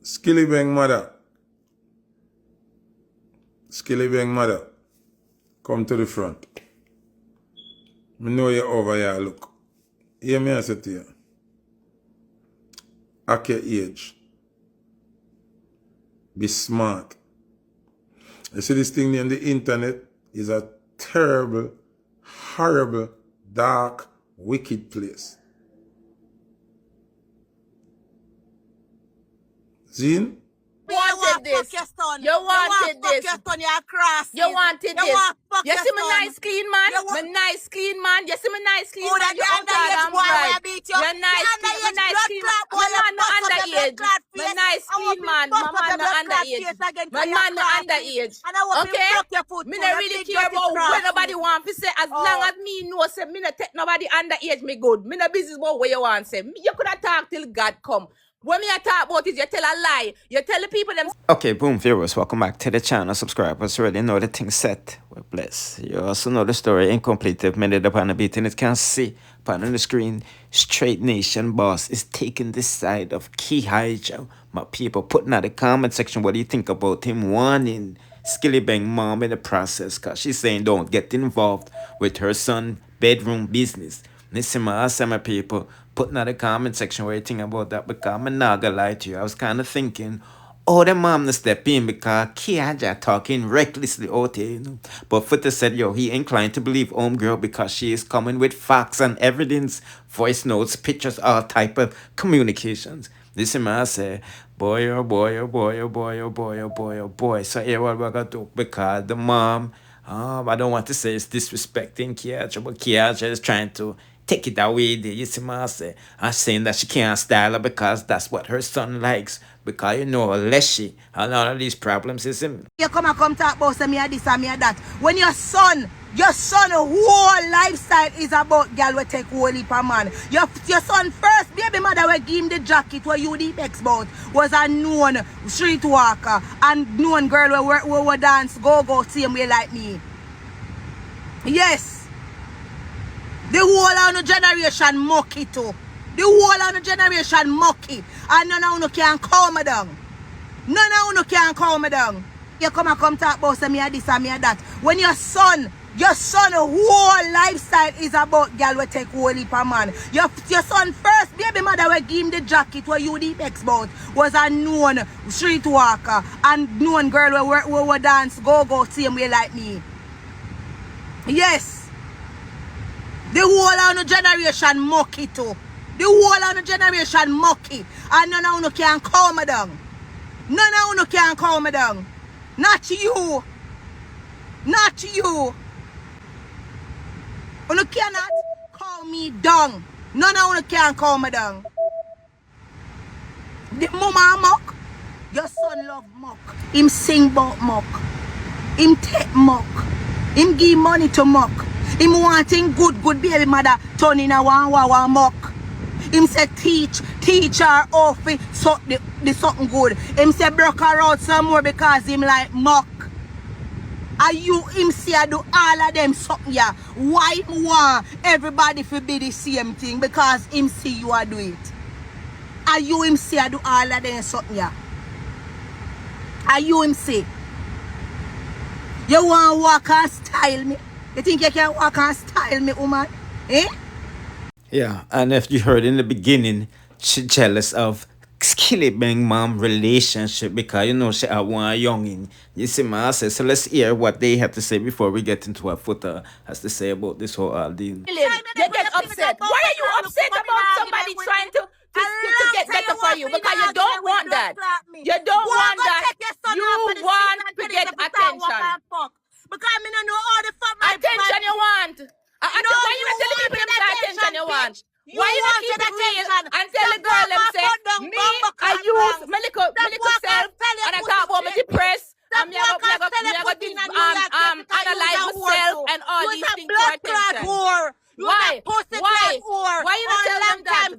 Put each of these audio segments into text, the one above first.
Skillibeng mother. Skillibeng mother. Come to the front. I know you're over here, look. Hear me I say to you. At your age. Be smart. You see this thing on the internet is a terrible, horrible, dark, wicked place. Zine? You wanted this. You wanted this. You wanted this. You see me nice clean man? Me nice clean man. You see me nice clean man? You outside and bright. You nice clean man. My man no underage. Me nice clean man. My man no underage. My man no underage. Okay? Me no really care about what nobody want to say. As long as me know say me no take nobody underage me good. Me no business about what you want to say. You could have talked till God come. When me talk about it, you tell a lie. You tell the people them. Okay, boom, viewers, welcome back to the channel. Subscribers already know the thing set. We're blessed. You also know the story incomplete. Minute upon the beat, and it can see upon the screen. Straight Nation boss is taking this side of Kyhighlah. My people, putting out the comment section what do you think about him warning Skillibeng mom in the process, because she's saying don't get involved with her son bedroom business. Listen, my people, putting out the comment section what you think about that, because I'm not gonna lie to you. I was kind of thinking, oh, the mom to step in because Kyhighlah talking recklessly out here, you know. But Foota said, yo, he inclined to believe homegirl because she is coming with facts and evidence, voice notes, pictures, all type of communications. Listen, I say, boy, oh boy, oh boy, oh boy, oh boy, oh boy, oh boy. So here what we're gonna do, because the mom, I don't want to say it's disrespecting Kyhighlah, but Kyhighlah is trying to take it away there. You see what I say? I'm saying that she can't style her because that's what her son likes. Because you know, Leshy and all of these problems is him. You come talk about say me a this and me a that. When your son whole lifestyle is about girl will take whole heap of man. Your son first baby mother will give him the jacket where you the ex bout was a known street walker and known girl will dance go same way like me. Yes. The whole of the generation mock it too. The whole of the generation mock it. And none of you can calm me down. None of you can calm me down. You come talk about say me a this and me a that. When your son whole lifestyle is about girl will take whole heap of man. Your son first baby mother will give him the jacket where you the ex bout was a known street walker and known girl will dance go same way like me. Yes. The whole of the generation mock it too. The whole of the generation mock it. And none of you can calm me down. None of you can calm me down. Not you. Not you. You cannot calm me down. None of you can calm me down. The mama mock. Your son love mock. Him sing about mock. Him take mock. Him give money to mock. Him wanting good baby mother turn in a one mock. Him say teach her off so the something good. Him say broke her out some more because him like mock. Are you him say I do all of them something yeah? Why him want everybody to be the same thing? Because him see you are do it. Are you him say I do all of them something yeah? Are you him say? You want to walk and style me? You think you can walk and style me, woman? Eh? Yeah, and if you heard in the beginning, she jealous of Skillibeng mom relationship because you know she had one youngin. You see my say, so let's hear what they have to say before we get into what Foota has to say about this whole deal. You get upset. Why are you upset about somebody trying to get better for you? Because you don't want that. You don't want that. You want to get attention. Because I don't know all the fuck attention you want. Why you not telling people them the attention you want? Why you not keep it real and tell the girl them say me I use my little self and I talk about me depressed and me I go analyze myself and all these things for attention. Why? Why you not tell them that?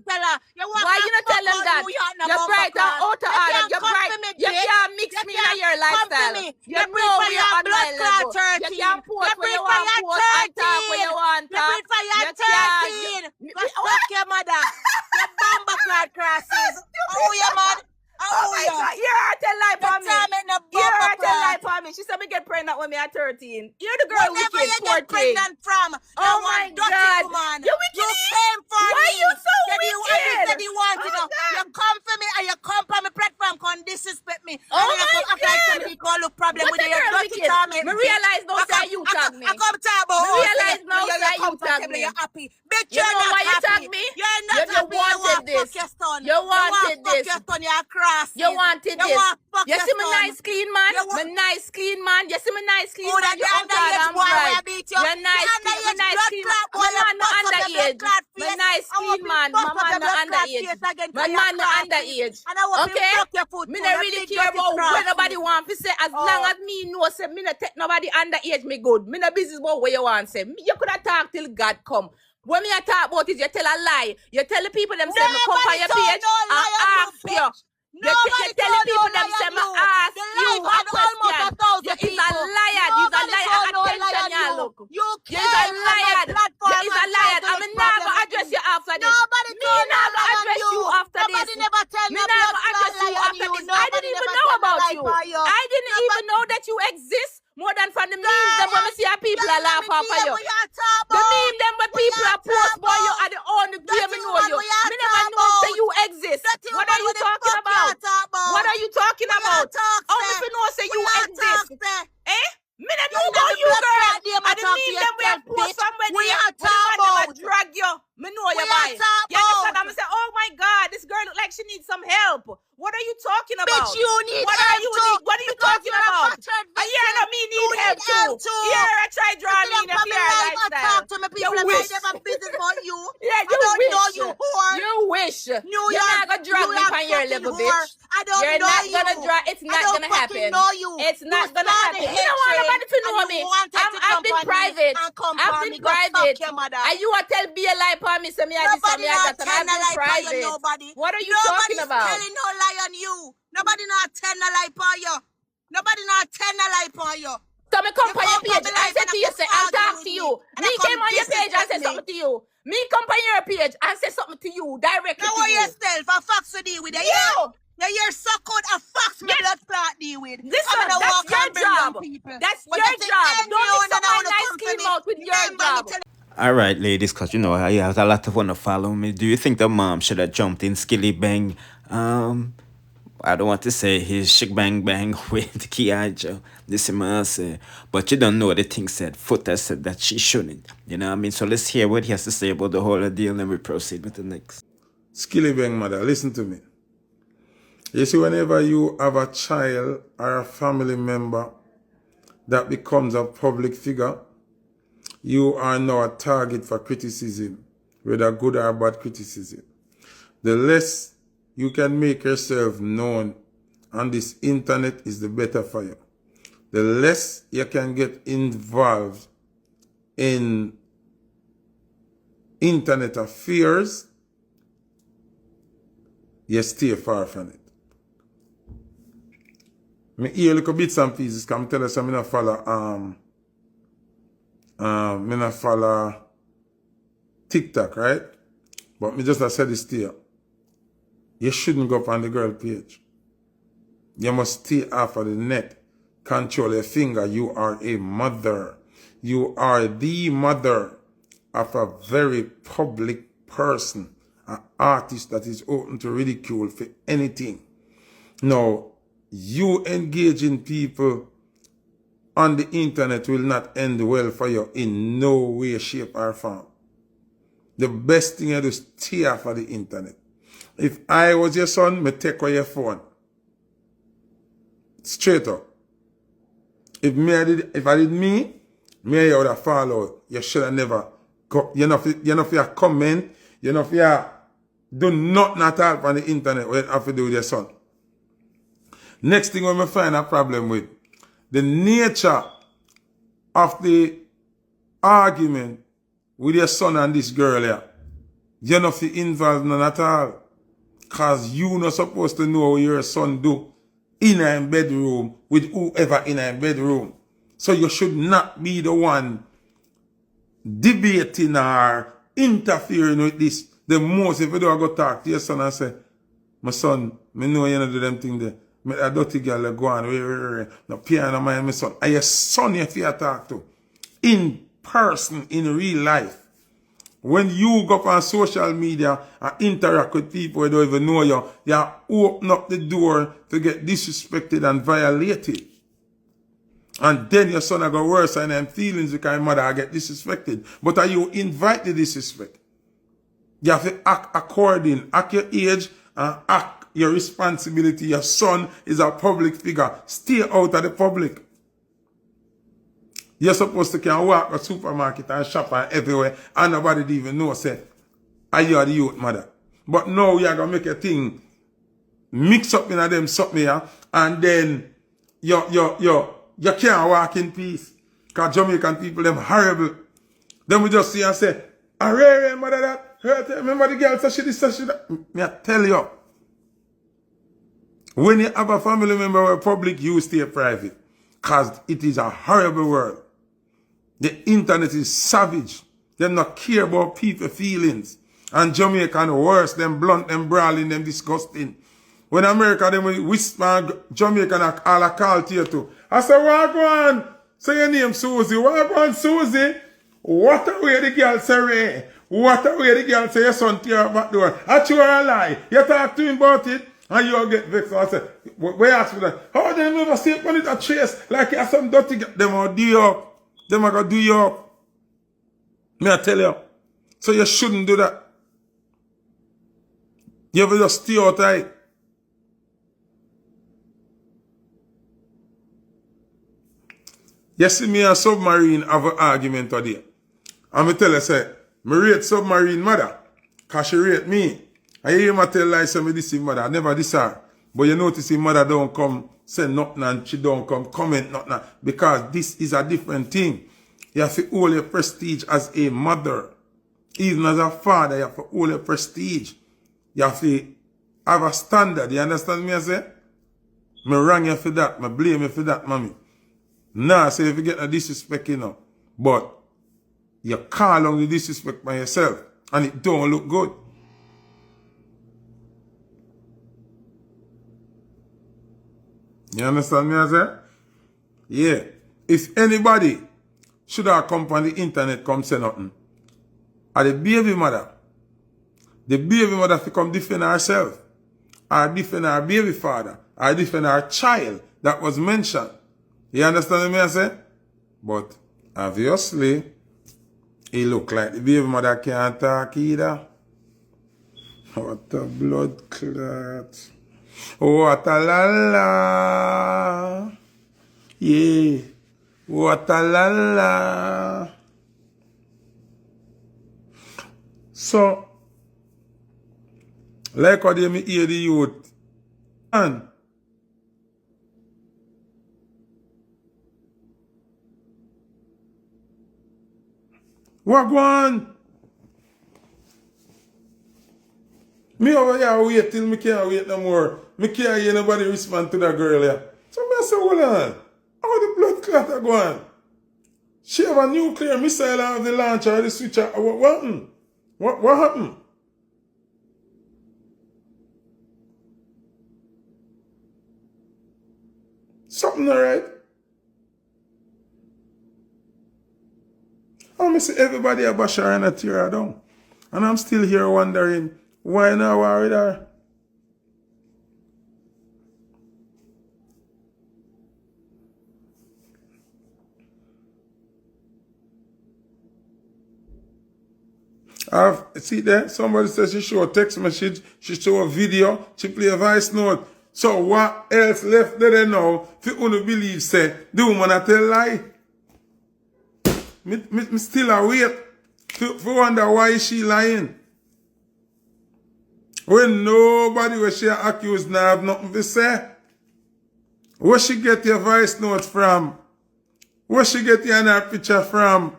Why you not tell them that? You're bright and out of order. You're bright. You can't mix me in your lifestyle. You know we are on my level. You can't post where you want to post and talk where you want to talk. You can't. Go fuck your mother. You bomba clad crosses. Oh, your mad. me. She said me get pregnant when me at 13. You're the girl Whatever wicked, you poor get thing. pregnant from, Oh my God. Woman. You wicked. You came for Why me. you so Then wicked? You said you wanted Oh, you come for me and you come for me platform, come disrespect me. Oh and my you come like God. somebody call look problem What with the your girl dirty wicked? comment. Me realize no say you tag me. I come talk about Me realize no say you tag me. You're happy. Bitch, You you're know not why you happy. tag me? You're not You happy. wanted You want this. fuck your son. You wanted fuck this. your son. You're cross. You wanted You this. want fuck You your see me son. nice clean man? Me nice clean man. You see me nice clean Oh, man? that You the out underage and boy bright. will beat you. You're nice The clean. Me underage nice blood clean clot man. boy, Me man no you bust up your blood underage. clot Me face. nice I want clean to man. bust My up man your no blood clot underage. face again, My 'cause man you're no crafty. underage. And I want to Okay? fuck your foot. Me too. no You really big care dirty about what crafty. nobody want to say. As long as me know say me no take nobody underage me good. Me no business about what you want to say. You could have talked till God come. When me a talk about it, you tell a lie. You tell the people them say me come on your page no and lie on ask you, you. bitch. Nobody You tell the told people no them lie say on me you. ask The you life a had almost question. 1,000 You is a people. liar. You is a Nobody liar. told no lie Attention, on ya you. look. You You is a came on my liar. You platform is a and liar. tried to I'm make not problem gonna with address me. you after this. Nobody Me told no not gonna lie on address you. you after Nobody this. never tell Me no not blood gonna clot address you lie on after you. this. I Nobody didn't even never know tell no about lie you. for you. I didn't even know that you exist more than from the memes them when me see how people are laugh off of you. The meme them when people are post boy you are the only way me know you. Me never know that you exist. What are you talking about? What are you talking about? Oh, me fi know say you exist. Eh? Me not know about you, girl. I didn't mean them we have post somewhere there. When the man them a drag you, me know you buy. You understand? I'm say, oh my God, this girl look like she needs some help. What are you talking about? Bitch, you need what help are you too, need? What are you because talking you're a about? battered A year victim. no me You need need help help too. too. Here I try draw me in a Probably PR live and lifestyle. talk to me people You and wish. mind them business about you. Yeah, you I don't wish. know you, whore. You wish. New You're not gonna drag me on your level, bitch. I don't You're know not you. gonna drag. It's not I don't gonna fucking happen. know you. It's not you gonna happen. You don't want nobody to know me. I've been private. I've been private. And you want to tell be a lie for me, so me I this and me I that, and I've been private. What are you talking about? Nobody's telling no lie on you. Nobody not tell no lie for you. Nobody not tell no lie for you. So me come on your page and say to you, say, and talk to you. Me came on your page and say something to you. Me come on your page and say something to you directly now to you. yourself a fox to deal with it. You! Now you're so good a fox my blood clot deal with. Listen, that's your job. That's your job. Don't mix up my nice clean mouth with your job. Alright, ladies, because you know I have a lot of want to follow me. Do you think the mom should have jumped in Skillibeng? I don't want to say his shik bang bang with Kihai. This is my answer. But you don't know the thing said. Foota said that she shouldn't. You know what I mean? So let's hear what he has to say about the whole deal and we proceed with the next. Skillibeng mother, listen to me. You see, whenever you have a child or a family member that becomes a public figure, you are now a target for criticism, whether good or bad criticism. The less you can make yourself known on this internet is the better for you. The less you can get involved in internet affairs, you stay far from it. Me hear a little bits and pieces, come tell us I'm not follow me not follow TikTok, right? But me just said this to you. You shouldn't go up on the girl page. You must stay off of the net. Control your finger. You are a mother. You are the mother of a very public person, an artist that is open to ridicule for anything. Now, you engaging people on the internet will not end well for you in no way, shape, or form. The best thing you do is stay off of the internet. If I was your son, me take away your phone. Straight up. If I did me would have followed. You should have never go. You know if you comment, you know if you do nothing at all on the internet what you have to do with your son. Next thing we find a problem with, the nature of the argument with your son and this girl here. You're not involved none at all. Because you're not supposed to know what your son do in a bedroom with whoever in a bedroom. So you should not be the one debating or interfering with this. The most, if you don't go talk to your son and say, my son, I know you don't do them thing there. Make that dirty girl go on. No peer no mind my son. And your son if you talk to. In person, in real life. When you go up on social media and interact with people who don't even know you, you open up the door to get disrespected and violated. And then your son will go worse and them feelings because your mother will get disrespected. But are you invite the disrespect? You have to act according, act your age and act your responsibility. Your son is a public figure. Stay out of the public. You're supposed to can walk a supermarket and shop and everywhere and nobody even know, say, are you the youth mother? But now you're going to make a thing, mix up in them something here, and then you can't walk in peace. Because Jamaican people, them horrible. Then we just see and say, Arere, mother that, remember the girl said she this, she that. Me I tell you, when you have a family member who is public, you stay private. Because it is a horrible world. The internet is savage. They not care about people's feelings. And Jamaican worse, them blunt, them brawling, them disgusting. When America, them whisper Jamaican all I call to you too. I say, what go on? Say your name Susie. What go on, Susie? What a way the girl say, Ray? What a way the girl say your son to your back door? I you are a lie. You talk to him about it. And you get vexed. I say, where ask for that? How they never see it a chase like you have some dirty them will do you up. Them are gonna do you up. Me I tell you. So you shouldn't do that. You ever just stay outside. You see me and Submarine have an argument today. And me tell her, say, me rate Submarine mother. Cause she rate me. I hear him tell like say me this his mother. I never this her. But you notice his mother don't come say nothing and she don't come comment nothing. Because this is a different thing. You have to hold your prestige as a mother. Even as a father, you have to hold your prestige. You have to have a standard. You understand me I say? Me wrong you for that. Me blame you for that, mommy. Nah, say if you get a disrespect, you know. But you call on the disrespect by yourself. And it don't look good. You understand me I say? Yeah. If anybody should have come on the internet come say nothing, or the baby mother fi come defend herself, or defend her baby father, or defend her child that was mentioned. You understand me I say? But obviously, it look like the baby mother can't talk either. What a blood clot. What a la la. Yeah. What a la la. So, like how they me hear the youth. And what go on? Me over here wait till me can't wait no more. Me can't hear nobody respond to that girl here. So me say, hold on. How the blood clot are going? She have a nuclear missile out of the launcher or the switcher. What happened? What happened? Something alright. I see everybody a bash her and a tear her down. And I'm still here wondering why now war with her. See there, somebody says she show a text message, she show a video, she play a voice note. So what else left there now if you only believe say the woman a tell lie? Me still await to wonder why is she lying. When nobody was she accused now have nothing to say. Where she get your voice notes from? Where she get your picture from?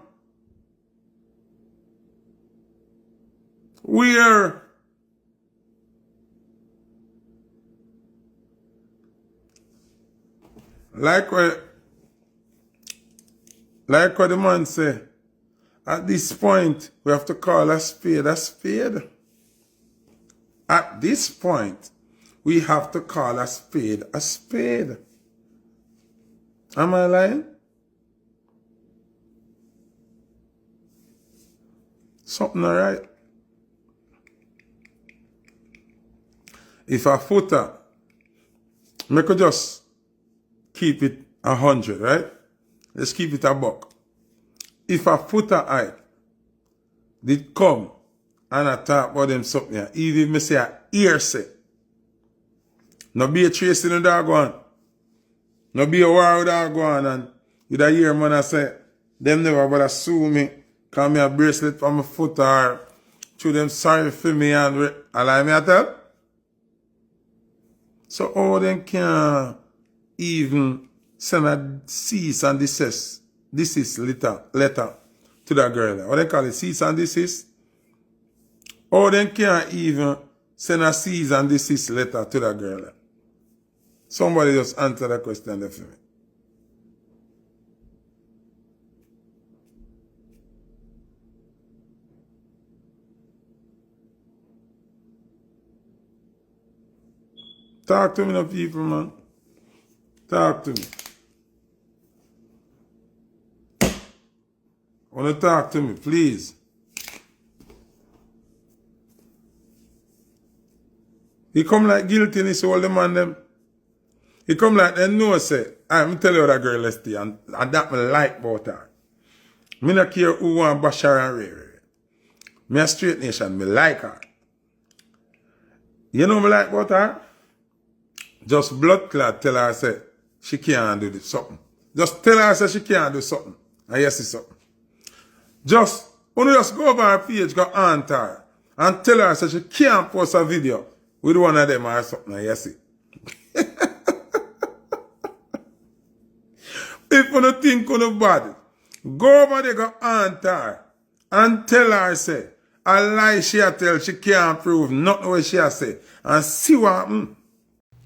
Where? Like what the man say, at this point, we have to call a spade a spade. At this point, We have to call a spade a spade. Am I lying? Something alright. If a Foota, I could just keep it 100, right? Let's keep it a buck. If a Foota I did come and I talk about them something, even if me say a ear say, no be a chasing the dog one, no be a war with dog one, and you da hear man I say, them never bother sue me, call me a bracelet for my foot or to them sorry for me and allow me at tell. So how them can even send a cease and desist letter to that girl? What they call it, cease and desist? Or they can't even send a cease and desist letter to that girl. Somebody just answer that question there for me. Talk to me, no people, man. Talk to me. Wanna talk to me, please. He come like guiltiness, all the man them. He come like they know say, I'm tell you that girl Leslie, and that me like about her. Me not care who want bash her and Ray. Me a straight nation, me like her. You know me like about her? Just blood clot tell her say she can't do this something. Just tell her say she can't do something. And yes, it's something. Just go over her page, go aunt her, and tell her say she can't post a video with one of them or something. And yes, it. If you don't think on bad, go over there, go aunt her, and tell her say a lie she a tell, she can't prove nothing what she a say, and see what happen.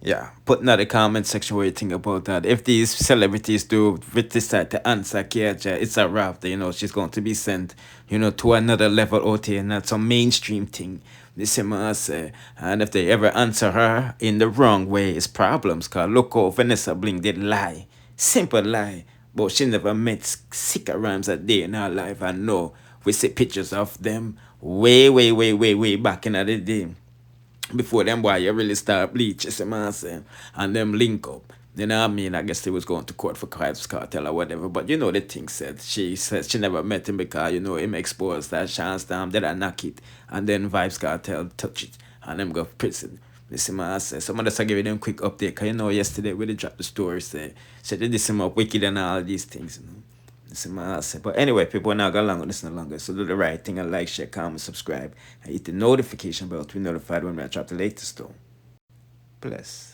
Yeah, put in the comment section what you think about that. If these celebrities do decide to answer Kyhighlah, it's a wrap. You know, she's going to be sent, you know, to another level out here, and that's a mainstream thing. This is what I say. And if they ever answer her in the wrong way, it's problems. Because look how Vanessa Bling did lie. Simple lie. But she never met sicker rhymes a day in her life. I know we see pictures of them way back in the day. Before them boy you really start bleach, you see what I'm saying? And them link up. You know what I mean? I guess they was going to court for Vybz Kartel or whatever. But you know the thing said. She said she never met him because, you know, him exposed that chance damn that I knock it. And then Vybz Kartel touch it. And them go to prison. You see what I say? Some of us are giving them quick update. Because you know yesterday we dropped the story say they did some up wicked and all these things, you know. But anyway, people are not going to listen no longer. So do the right thing and like, share, comment, subscribe. And hit the notification bell to be notified when I drop the latest though. Bless.